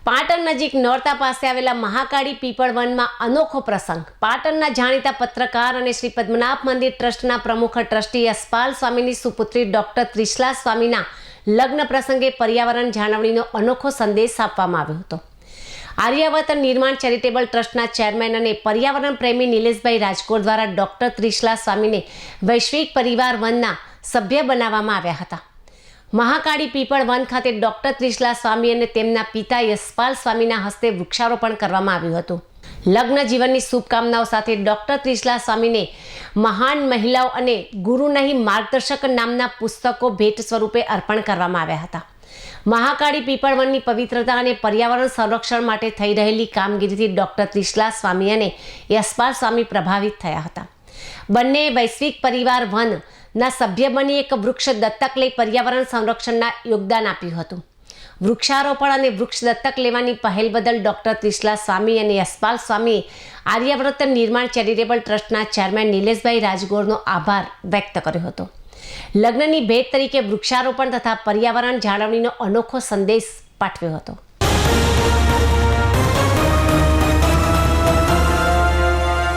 પાટણ નજીક નોરતા પાસે આવેલા મહાકાળી પીપળ વનમાં અનોખો પ્રસંગ. પાટણના જાણીતા પત્રકાર અને શ્રી પદ્મનાભ મંદિર ટ્રસ્ટના પ્રમુખ ટ્રસ્ટી યશપાલ સ્વામીની સુપુત્રી ડોક્ટર ત્રિશલા સ્વામીના લગ્ન પ્રસંગે પર્યાવરણ જાળવણીનો અનોખો સંદેશ આપવામાં આવ્યો હતો. આર્યાવર્ત નિર્માણ ચેરિટેબલ ટ્રસ્ટના ચેરમેન અને પર્યાવરણ પ્રેમી નિલેશભાઈ રાજકોર દ્વારા ડોક્ટર ત્રિશલા સ્વામીને વૈશ્વિક પરિવાર વનના સભ્ય બનાવવામાં આવ્યા હતા. મહાકાળી પીપળ વન ખાતે ડોક્ટર ત્રિશલા સ્વામી અને તેમના પિતા યશપાલ સ્વામીના હસ્તે વૃક્ષારોપણ કરવામાં આવ્યું હતું. લગ્ન જીવનની શુભકામનાઓ સાથે ડોક્ટર ત્રિશલા સ્વામીને મહાન મહિલાઓ અને ગુરુ નહીં માર્ગદર્શક નામના પુસ્તકો ભેટ સ્વરૂપે અર્પણ કરવામાં આવ્યા હતા. મહાકાળી પીપળ વનની પવિત્રતા અને પર્યાવરણ સંરક્ષણ માટે થઈ રહેલી કામગીરીથી ડોક્ટર ત્રિશલા સ્વામી અને યશપાલ સ્વામી પ્રભાવિત થયા હતા. બંને વૈશ્વિક પરિવાર વન ના સભ્ય બની એક વૃક્ષ દત્તક લઈ પર્યાવરણ સંરક્ષણના યોગદાન આપ્યું હતું. વૃક્ષારોપણ અને વૃક્ષ દત્તક લેવાની પહેલ બદલ ડોક્ટર ત્રિશલા સ્વામી અને યશપાલ સ્વામીએ આર્યાવ્રત નિર્માણ ચેરિટેબલ ટ્રસ્ટના ચેરમેન નિલેશભાઈ રાજગોરનો આભાર વ્યક્ત કર્યો હતો. લગ્નની ભેટ તરીકે વૃક્ષારોપણ તથા પર્યાવરણ જાળવણીનો અનોખો સંદેશ પાઠવ્યો હતો.